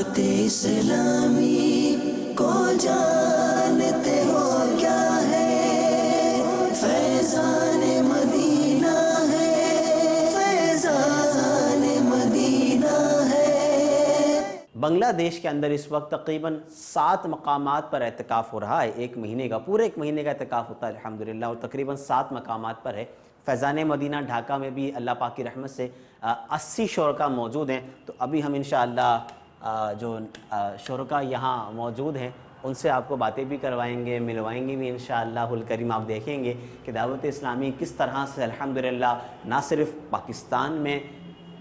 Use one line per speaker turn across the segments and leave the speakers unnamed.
दावत इस्लामी को जानते हो क्या है, फैज़ान मदीना है, फैज़ान मदीना है।
बांग्लादेश के अंदर इस वक्त तकरीबन 7 मकामात पर एहतिकाफ़ हो रहा है। एक महीने का, पूरे एक महीने का एहतिकाफ़ होता है अल्हम्दुलिल्लाह, और तकरीबन 7 मकामात पर है। फैज़ान मदीना ढाका में भी अल्लाह पाक की रहमत से 80 शुरका मौजूद हैं। तो अभी हम इंशाअल्लाह जो शुरका यहाँ मौजूद हैं उनसे आपको बातें भी करवाएंगे, मिलवाएंगे भी इंशाअल्लाहुल करीम। आप देखेंगे कि दावत इस्लामी किस तरह से अल्हम्दुलिल्लाह ना सिर्फ पाकिस्तान में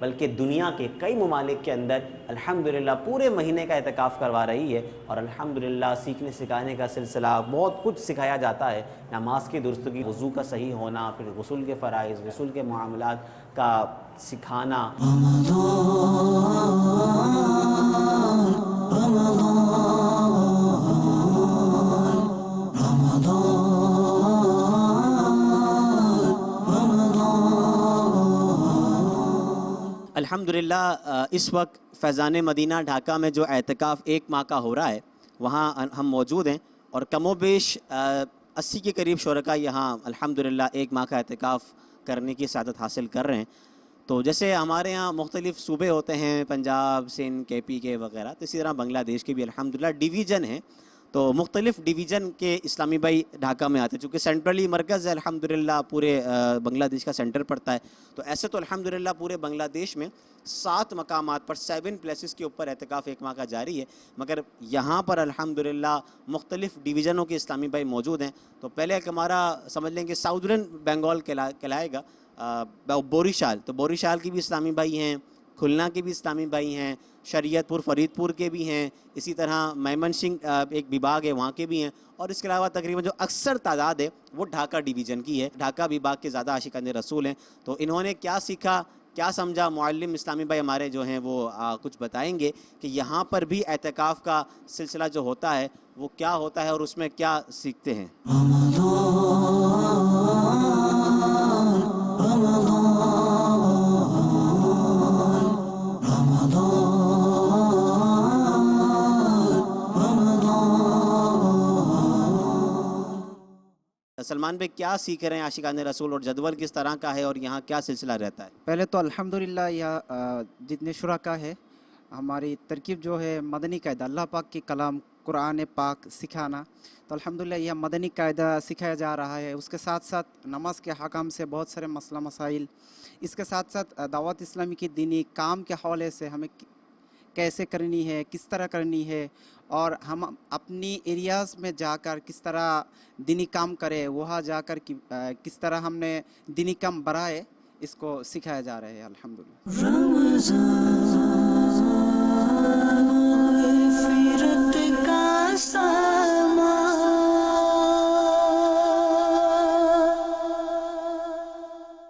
बल्कि दुनिया के कई ममालिक के अंदर अल्हम्दुलिल्लाह पूरे महीने का एहतिकाफ़ करवा रही है। और अल्हम्दुलिल्लाह सीखने सिखाने का सिलसिला, बहुत कुछ सिखाया जाता है। नमाज की दुरुस्तगी, वज़ू का सही होना, फिर गुस्ल के फ़राइज़, गुस्ल के मामलात का सिखाना। अल्हम्दुलिल्लाह इस वक्त फैज़ान मदीना ढाका में जो एहतिकाफ़ 1 माह का हो रहा है वहाँ हम मौजूद हैं, और कमोबेश 80 के करीब शुरका यहाँ अल्हम्दुलिल्लाह 1 माह का एहतिकाफ़ करने की सआदत हासिल कर रहे हैं। तो जैसे हमारे यहाँ मुख्तलिफ़ सूबे होते हैं, पंजाब, सिंध, KPK वगैरह, तो इसी तरह बांग्लादेश के भी अल्हम्दुलिल्लाह डिवीज़न हैं। तो मुख्तलिफ़ डिवीज़न के इस्लामी भाई ढाका में आते हैं, चूँकि सेंट्रली मरकज़ है अल्हम्दुलिल्लाह, पूरे बांग्लादेश का सेंटर पड़ता है। तो ऐसे तो अल्हम्दुलिल्लाह पूरे बांग्लादेश में 7 मकामात पर 7 प्लेसेस के ऊपर एहतिकाफ़ 1 माह का जारी है, मगर यहाँ पर अल्हम्दुलिल्लाह मुख्तलिफ़ डिवीज़नों के इस्लामी भाई मौजूद हैं। तो पहले एक हमारा समझ लें कि साउदर्न बंगाल कहलाएगा बोरीशाल, तो बोरीशाल की भी इस्लामी भाई हैं, खुलना के भी इस्लामी भाई हैं, शरीयतपुर फरीदपुर के भी हैं, इसी तरह मेमन सिंह एक विभाग है वहाँ के भी हैं, और इसके अलावा तकरीबन जो अक्सर तादाद है वो ढाका डिवीज़न की है। ढाका विभाग के ज़्यादा आशिकान रसूल हैं। तो इन्होंने क्या सीखा, क्या समझा, मुअल्लिम इस्लामी भाई हमारे जो हैं वो कुछ बताएंगे कि यहाँ पर भी एहतिकाफ़ का सिलसिला जो होता है वो क्या होता है और उसमें क्या सीखते हैं। सलमान भाई क्या सीख रहे हैं आशिकान रसूल, और जदवल किस तरह का है और यहाँ क्या सिलसिला रहता है?
पहले तो अल्हम्दुलिल्लाह यह जितने शुरका है, हमारी तरकीब जो है मदनी कायदा, अल्लाह पाक की कलाम कुरान पाक सिखाना, तो अल्हम्दुलिल्लाह यह मदनी कायदा सिखाया जा रहा है। उसके साथ साथ नमाज के हकाम से बहुत सारे मसला मसाइल, इसके साथ साथ दावत इस्लामी की दीनी काम के हवाले से हमें कैसे करनी है, किस तरह करनी है, और हम अपनी एरियाज़ में जाकर किस तरह दीनी काम करें, वहाँ जाकर किस तरह हमने दीनी काम बढ़ाए, इसको सिखाया जा रहा है अल्हम्दुलिल्लाह।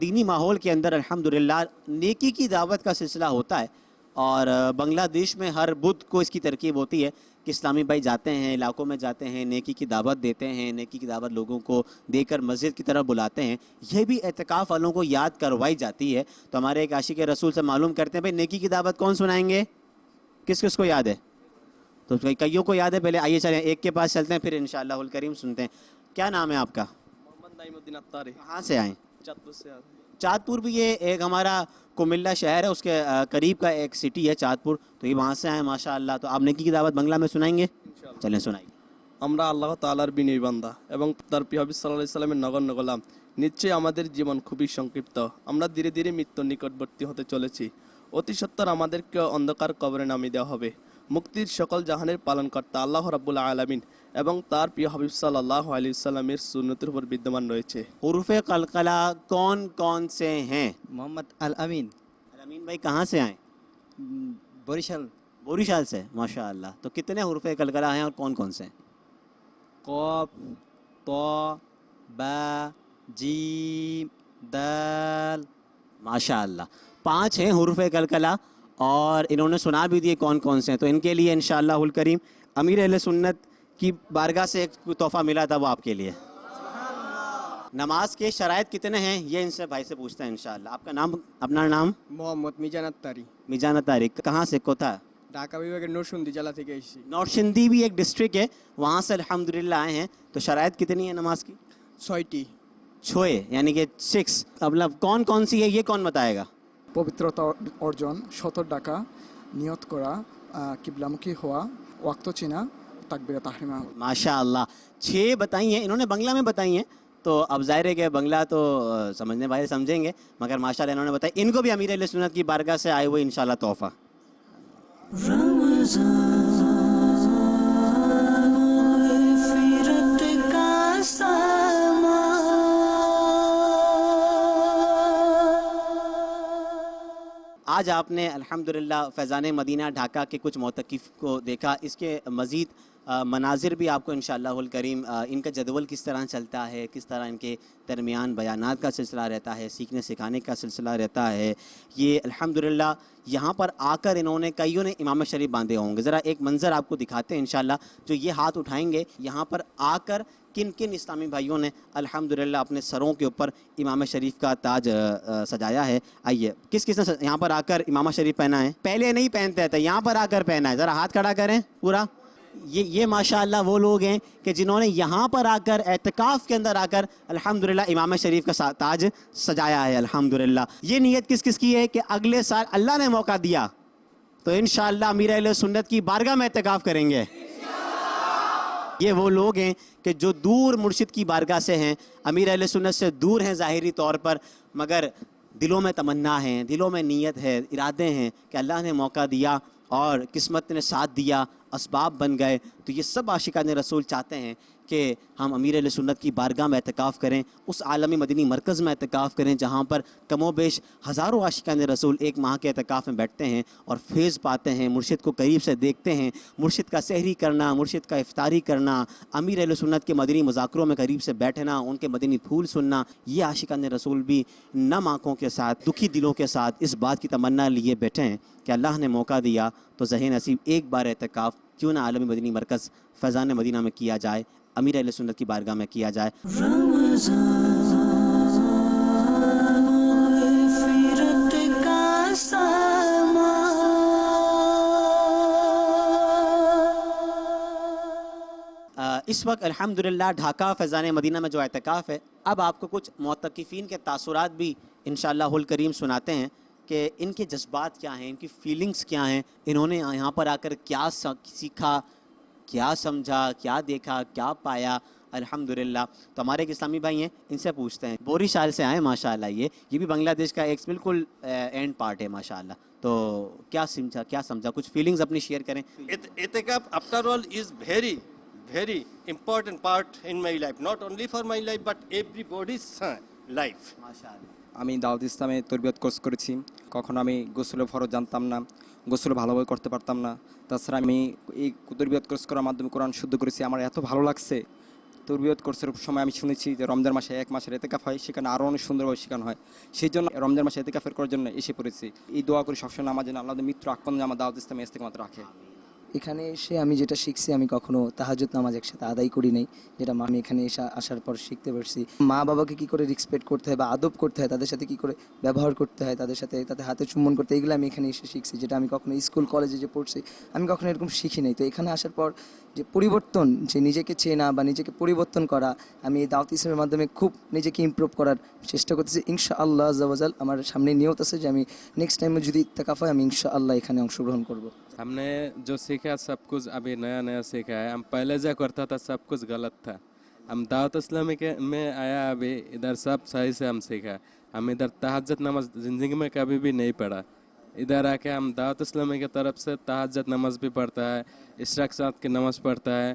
दीनी माहौल के अंदर अल्हम्दुलिल्लाह नेकी की दावत का सिलसिला होता है, और बांग्लादेश में हर बुध को इसकी तरकीब होती है कि इस्लामी भाई जाते हैं, इलाकों में जाते हैं, नेकी की दावत देते हैं, नेकी की दावत लोगों को देकर मस्जिद की तरफ बुलाते हैं। यह भी एहतिकाफ़ वालों को याद करवाई जाती है। तो हमारे एक आशिक रसूल से मालूम करते हैं, भाई नेकी की दावत कौन सुनाएंगे, किस किस को याद है? तो कईयों को याद है। पहले आइए चलें एक के पास चलते हैं, फिर इंशाअल्लाहुल करीम सुनते हैं। क्या नाम है आपका?
मोहम्मद नाइमुद्दीन अत्तारी।
कहाँ से आए?
चाँदपुर से।
चाँदपुर भी ये एक हमारा कुमिल्ला शहर है, उसके करीब का एक सिटी है चाँदपुर, तो ये वहाँ से आए माशाअल्लाह। तो आप नेकी की दावत बांग्ला में सुनाएंगे? चलें सुनाइए।
আমরা আল্লাহ তাআলার বিনয়ী বান্দা এবং তার প্রিয় হাবিব সাল্লাল্লাহু আলাইহি সাল্লামের নগণ্য গোলাম। নিশ্চয়ই আমাদের জীবন খুবই সংক্ষিপ্ত। আমরা ধীরে ধীরে মৃত্যুর নিকটবর্তী হতে চলেছি। অতি সত্বর আমাদেরকে অন্ধকার কবরে নামিয়ে দেওয়া হবে। মুক্তির সকল জাহানের পালনকর্তা আল্লাহ রাব্বুল আলামিন এবং তার প্রিয় হাবিব সাল্লাল্লাহু আলাইহি সাল্লামের সুন্নতের উপর বিদ্যমান রয়েছে।
हुरूफ़े कलकला कौन कौन से हैं?
मोहम्मद अल अमीन,
अमीन भाई कहाँ से आए?
बोरीशाल।
बोरीशाल से, माशाअल्लाह। तो कितने हुरूफ़े कलकला हैं और कौन कौन से हैं?
कौफ, तो, बा, जीम, दाल।
माशाअल्लाह 5 हैं हुरूफ़े कलकला, और इन्होंने सुना भी दिए कौन कौन से हैं। तो इनके लिए इंशाअल्लाहुल करीम अमीर अहले सुन्नत की बारगाह से एक तोहफ़ा मिला था, वो आपके लिए। नमाज के शराइत कितने हैं ये इनसे भाई से पूछते हैं इंशाअल्लाह। आपका नाम, अपना नाम?
मोहम्मद मिजान अत्तारी।
मिजान तारिक। कहाँ से? कोथा?
ঢাকা বিভাগের নরসিংদী জেলা থেকে এসেছি।
नौरसिंदी भी एक डिस्ट्रिक्ट है, वहाँ से अल्हम्दुलिल्लाह आए हैं। तो शराइत कितनी है नमाज की?
6টি।
छः यानी कि 6। अब मतलब कौन कौन सी है ये कौन बताएगा?
পবিত্রতা অর্জন, সতর ডাকা, নিয়ত করা, কিবলামুখী হওয়া, ওয়াক্ত চেনা, তাকবীরে তাহরিমা।
माशाअल्लाह 6 बताई हैं इन्होंने, बंगला में बताई हैं। तो अब ज़ाहिर है कि बंगला तो समझने वाले समझेंगे, मगर माशाअल्लाह इन्होंने बताया। इनको भी अमीर अहले सुन्नत की बारगाह से आए हुए इंशाल्लाह तोहफ़ा।
फिरत का सामा
आज आपने अल्हम्दुलिल्लाह फैज़ान मदीना ढाका के कुछ मोतकिफ़ को देखा। इसके मज़ीद मनाजिर भी आपको इंशाअल्लाहुल करीम इनका जदवल किस तरह चलता है, किस तरह इनके दरमियान बयानात का सिलसिला रहता है, सीखने सिखाने का सिलसिला रहता है, ये अल्हम्दुलिल्लाह यहाँ पर आकर इन्होंने कईयों ने इमाम शरीफ बांधे होंगे। ज़रा एक मंज़र आपको दिखाते हैं इंशाअल्लाह। जो ये हाथ उठाएंगे, यहाँ पर आकर किन किन इस्लामी भाइयों ने अल्हम्दुलिल्लाह अपने सरों के ऊपर इमाम शरीफ का ताज सजाया है। आइए, किस किस ने यहाँ पर आकर इमाम शरीफ पहना है? पहले नहीं पहनते थे, यहाँ पर आकर पहना है। ज़रा हाथ खड़ा करें पूरा। ये माशाअल्लाह वो लोग हैं कि जिन्होंने यहाँ पर आकर एतकाफ़ के अंदर आकर अल्हम्दुलिल्लाह इमाम शरीफ का ताज सजाया है अल्हम्दुलिल्लाह। ये नीयत किस किस की है कि अगले साल अल्लाह ने मौका दिया तो इंशाअल्लाह अमीर अहले सुन्नत की बारगाह में एतकाफ़ करेंगे। ये वो लोग हैं कि जो दूर मुर्शिद की बारगाह से हैं, अमीर अहले सुन्नत से दूर हैं ज़ाहिरी तौर पर, मगर दिलों में तमन्ना है, दिलों में नीयत है, इरादे हैं कि अल्लाह ने मौका दिया और किस्मत ने साथ दिया, असबाब बन गए। तो ये सब आशिकान रसूल चाहते हैं कि हम अमीर अहले सुन्नत की बारगाह में एतकाफ़ करें, उस आलमी मदनी मरकज़ में एतकाफ़ करें जहाँ पर कमो बेश हज़ारों आशिकान रसूल एक माह के एतकाफ़ में बैठते हैं और फैज़ पाते हैं, मुर्शिद को करीब से देखते हैं। मुर्शिद का सहरी करना, मुर्शिद का इफ्तारी करना, अमीर अहले सुन्नत के मदनी मुज़ाकरों में करीब से बैठना, उनके मदनी फूल सुनना, ये आशिकान रसूल भी नम आँखों के साथ, दुखी दिलों के साथ इस बात की तमन्ना लिए बैठे हैं कि अल्लाह ने मौका दिया तो ज़हे नसीब एक बार एतकाफ़ क्यों ना आलमी मदनी मरकज़ फैज़ान मदीना में किया जाए, अमीर अहले सुन्नत की बारगाह में किया जाए।
फिरत का सामा
इस वक्त अल्हम्दुलिल्लाह ढाका फैज़ान मदीना में जो एतकाफ़ है, अब आपको कुछ मोतकिफ़ीन के तासुरात भी इंशाअल्लाहुल करीम सुनाते हैं कि इनके जज्बात क्या हैं, इनकी फ़ीलिंग्स क्या हैं, इन्होंने यहाँ पर आकर क्या सीखा, क्या समझा, क्या देखा, क्या पाया। अल्हम्दुलिल्लाह। तो हमारे एक इस्लामी भाई हैं, इनसे पूछते हैं। बोरीशाल से आए माशाअल्लाह, ये भी बांग्लादेश का एक बिल्कुल एंड पार्ट है माशाअल्लाह। तो क्या समझा, कुछ फीलिंग्स अपनी शेयर करें।
Itikaf, after all, is very, very important part in my life. Not only for my life, but everybody's life.
माशाअल्लाह।
আমি দাউদ ইসলামে তরবিয়ত কোর্স করেছি। কখনো আমি গোসলের ফরজ জানতাম না, গোসল ভালোভাবে করতে পারতাম না। তাছাড়া আমি এই তরবিয়ত কোর্স করার মাধ্যমে কোরআন শুদ্ধ করেছি। আমার এত ভালো লাগছে। তরবিয়ত কোর্সের সময় আমি শুনেছি যে রমজান মাসে 1 মাসের এতেকাফ হয়, সেখানে আরও অনেক সুন্দরভাবে শেখানো হয়। সেই জন্য রমজান মাসে এতেকাফের করার জন্য এসে পড়েছি। এই দোয়া করি সবসময় আমার জন্য আল্লাহ মৃত্যু আগ পর্যন্ত আমার দাউদ ইসলামে ইস্তেকামত রাখে।
এখানে এসে আমি যেটা শিখছি, আমি কখনো তাহাজ্জুদ নামাজ একসাথে আদায় করি নাই, যেটা আমি এখানে এসে আসার পর শিখতে পারছি। মা বাবাকে কি করে রেসপেক্ট করতে হয় বা আদব করতে হয়, তাদের সাথে কি করে ব্যবহার করতে হয়, তাদের সাথে তাদের হাতে চুম্বন করতে, এগুলো আমি এখানে এসে শিখছি, যেটা আমি কখনো স্কুল কলেজে যে পড়ছি আমি কখনো এরকম শিখি নাই। তো এখানে আসার পর যে পরিবর্তন, যে নিজেকে চেনা বা নিজেকে পরিবর্তন করা, আমি এই দাওয়াত ইসলামের মাধ্যমে খুব নিজেকে ইমপ্রুভ করার চেষ্টা করতেছি। ইনশাআল্লাহ আজ্জা ওয়া জাল আমার সামনে নিয়ত আছে যে আমি নেক্সট টাইমে যদি ইত্তেকাফ হয় আমি ইনশাআল্লাহ এখানে অংশগ্রহণ করব।
हमने जो सीखा सब कुछ अभी नया नया सीखा है। हम पहले जो करता था सब कुछ गलत था। हम दावत इस्लामी के में आया, अभी इधर सब सही से हम सीखा। हम इधर तहज्जुद नमाज ज़िंदगी में कभी भी नहीं पढ़ा। इधर आके हम दावत इस्लामी की तरफ से तहज्जुद नमाज भी पढ़ता है, इशराक साथ की नमाज पढ़ता है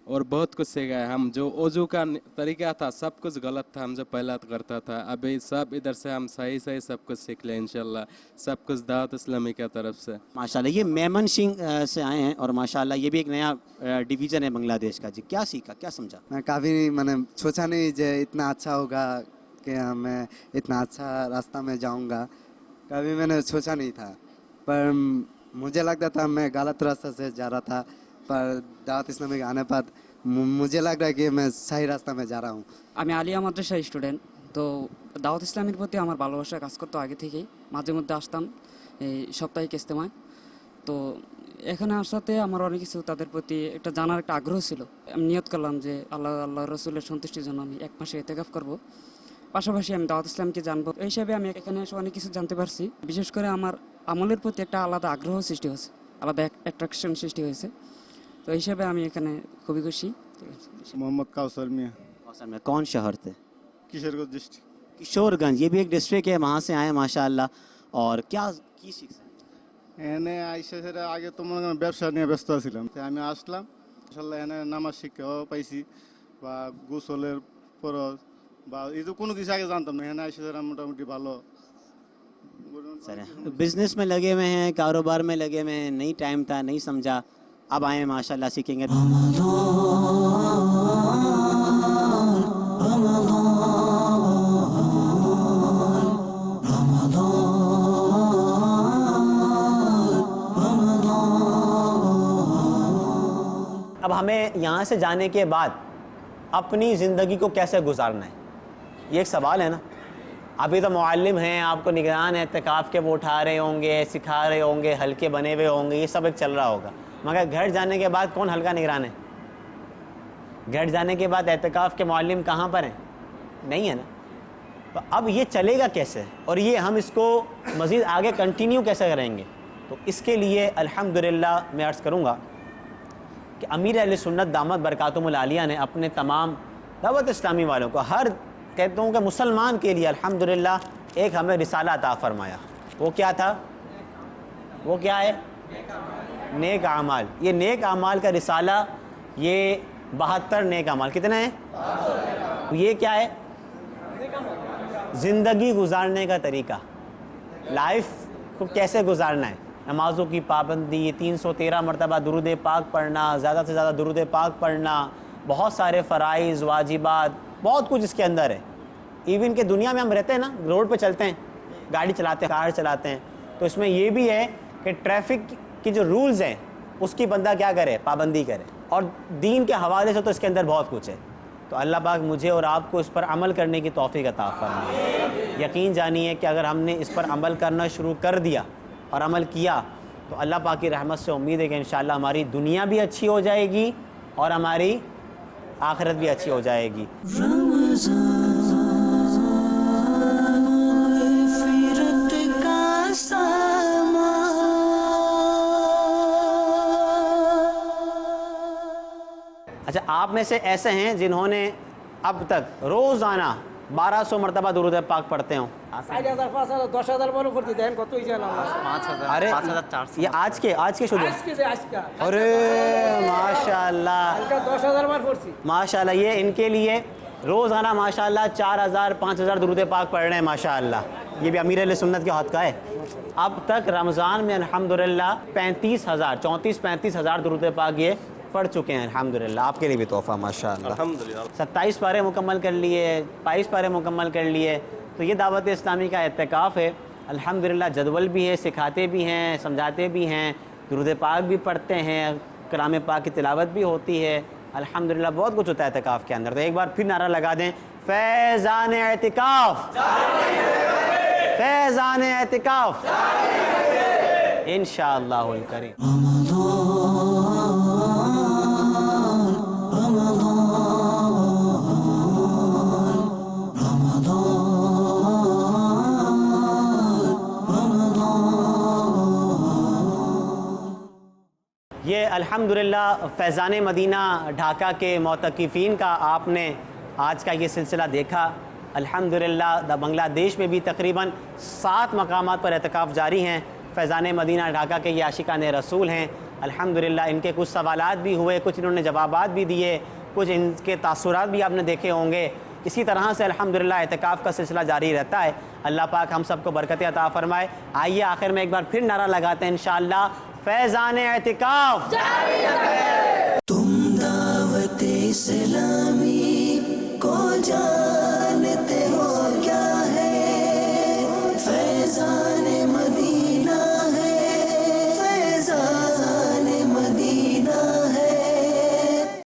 और बहुत कुछ सीखा है। हम जो वज़ू का तरीका था सब कुछ गलत था, हम जो पहला करता था। अभी सब इधर से हम सही सही सब कुछ सीख लें इंशाल्लाह, सब कुछ दावत इस्लामी की तरफ से।
माशाल्लाह। ये मेमन सिंह से आए हैं और माशाल्लाह ये भी एक नया डिवीज़न है बांग्लादेश का। जी, क्या सीखा, क्या समझा?
मैं काफ़ी मैंने सोचा नहीं जो इतना अच्छा होगा कि मैं इतना अच्छा रास्ता में जाऊंगा, कभी मैंने सोचा नहीं था। पर मुझे लगता था मैं गलत रास्ते से जा रहा था, पर दावत इस्लामी के आने पर मुझे लग रहा है कि मैं सही रास्ता में जा रहा हूँ।
আমি আলিয়া মাদ্রাসার স্টুডেন্ট। তো দাওয়াত ইসলামের প্রতি আমার ভালোবাসা কাজ করতো আগে থেকেই। মাঝে মধ্যে আসতাম এই সাপ্তাহিক ইজতেমায়। তো এখানে আসাতে আমার অনেক কিছু তাদের প্রতি একটা জানার একটা আগ্রহ ছিল। আমি নিয়ত করলাম যে আল্লাহ রসুলের সন্তুষ্টির জন্য আমি 1 মাসে ইতিকাফ করব, পাশাপাশি আমি দাওয়াত ইসলামকে জানবো। এই হিসাবে আমি এখানে এসে অনেক কিছু জানতে পারছি। বিশেষ করে আমার আমলের প্রতি একটা আলাদা আগ্রহ সৃষ্টি হয়েছে, আলাদা অ্যাট্রাকশন সৃষ্টি হয়েছে। তো এই হিসাবে আমি এখানে খুবই খুশি।
मोहम्मद काउसर मियाँ,
मौसम में कौन शहर थे?
किशोरगंज डिस्ट्रिक्ट।
किशोरगंज, ये भी एक डिस्ट्रिक्ट है, वहाँ से आए माशाअल्लाह। और क्या की शिक्षा?
এনে আইসা সেটা আগে তো মনে করেন ব্যবসা নিয়ে ব্যস্ত ছিলাম, তাই আমি আসলাম। মাশাআল্লাহ এনে নামাজ শিক্ষাও পাইছি, বা গোসলের ফরজ বা এই যে কোনো কিছু আগে জানতাম না। এনে আইসা সেটা মোটামুটি ভালো।
सर बिजनेस में लगे हुए हैं, कारोबार में लगे हुए हैं, नहीं टाइम था, नहीं समझा, अब आए माशाल्लाह सीखेंगे। अब हमें यहाँ से जाने के बाद अपनी ज़िंदगी को कैसे गुजारना है, ये एक सवाल है ना। अभी तो मुअल्लिम हैं, आपको निगरान एतिकाफ़ के वो उठा रहे होंगे, सिखा रहे होंगे, हल्के बने हुए होंगे, ये सब एक चल रहा होगा। मगर घर जाने के बाद कौन हल्का निगरान है? घर जाने के बाद एतिकाफ़ के मुअल्लिम कहाँ पर हैं? नहीं है ना। तो अब ये चलेगा कैसे, और ये हम इसको मज़ीद आगे कंटिन्यू कैसे करेंगे? तो इसके लिए अल्हम्दुलिल्लाह मैं अर्ज़ करूँगा कि अमीर अहले सुन्नत दामत बरकातुहुल आलिया ने अपने तमाम दावत इस्लामी वालों को, हर कहता हूँ कि मुसलमान के लिए अल्हम्दुलिल्लाह एक हमें रिसाला अता फरमाया। वो क्या था? वो क्या है? नेक आमाल। ये नेक आमाल का रिसाला, ये 72 नेक आमाल। कितने हैं? ये क्या है? ज़िंदगी गुजारने का तरीका, लाइफ को कैसे गुजारना है। नमाज़ों की पाबंदी, 313 मरतबा दुरूद पाक पढ़ना, ज़्यादा से ज़्यादा दुरूद पाक पढ़ना, बहुत सारे फ़राइज़ वाजिबात, बहुत कुछ इसके अंदर है। इवन के दुनिया में हम रहते हैं ना, रोड पे चलते हैं, गाड़ी चलाते हैं, कार चलाते हैं, तो इसमें ये भी है कि ट्रैफिक की जो रूल्स हैं उसकी बंदा क्या करे? पाबंदी करे। और दीन के हवाले से तो इसके अंदर बहुत कुछ है। तो अल्लाह पाक मुझे और आपको इस पर अमल करने की तौफीक अता फरमाए। यकीन जानिए कि अगर हमने इस पर अमल करना शुरू कर दिया और अमल किया तो अल्लाह पाक की रहमत से उम्मीद है कि इंशाअल्लाह हमारी दुनिया भी अच्छी हो जाएगी और हमारी आखिरत भी अच्छी हो जाएगी। अच्छा, आप में से ऐसे हैं जिन्होंने अब तक रोज़ाना 1200 मरतबा दुरूद पाक पढ़ते हो? अरे ये आज के शुरू? अरे माशाल्लाह माशाल्लाह, ये इनके लिए रोज़ाना माशाल्लाह 4000 5000 दुरूद पाक पढ़ रहे हैं माशाल्लाह। ये भी अमीर अहले सुन्नत के हक़ का है। अब तक रमज़ान में अल्हम्दुलिल्लाह 34-35 हज़ार दुरूद पाक ये पढ़ चुके हैं अल्हम्दुलिल्लाह। आपके लिए भी तोहफ़ा माशाअल्लाह।
अल्हम्दुलिल्लाह
27 पारे मुकम्मल कर लिए, 22 पारे मुकम्मल कर लिए। तो ये दावत इस्लामी का एतिकाफ़ है अल्हम्दुलिल्लाह। जदवल भी है, सिखाते भी हैं, समझाते भी हैं, दुरूद पाक भी पढ़ते हैं, कलाम पाक की तिलावत भी होती है अल्हम्दुलिल्लाह। बहुत कुछ होता है एतिकाफ़ के अंदर। तो एक बार फिर नारा लगा दें, फैज़ान एतिकाफ़, फैज़ान एतिकाफ़ इंशाअल्लाहुल करीम। ये अल्हम्दुलिल्लाह फैज़ान मदीना ढाका के मोतकिफ़ीन का आपने आज का ये सिलसिला देखा। अल्हम्दुलिल्लाह बांग्लादेश में भी तकरीबन 7 मकामात पर एतिकाफ़ जारी हैं। फैज़ान मदीना ढाका के ये आशिकान रसूल हैं अल्हम्दुलिल्लाह। इनके कुछ सवालात भी हुए, कुछ इन्होंने जवाबात भी दिए, कुछ इनके तासुरात भी आपने देखे होंगे। इसी तरह से अल्हम्दुलिल्लाह एतिकाफ़ का सिलसिला जारी रहता है। अल्लाह पाक हम सबको बरकत अता फ़रमाए। आइए आखिर में एक बार फिर नारा लगाते हैं इंशाअल्लाह, फैज़ान एतिकाफ़।
तुम दावत इस्लामी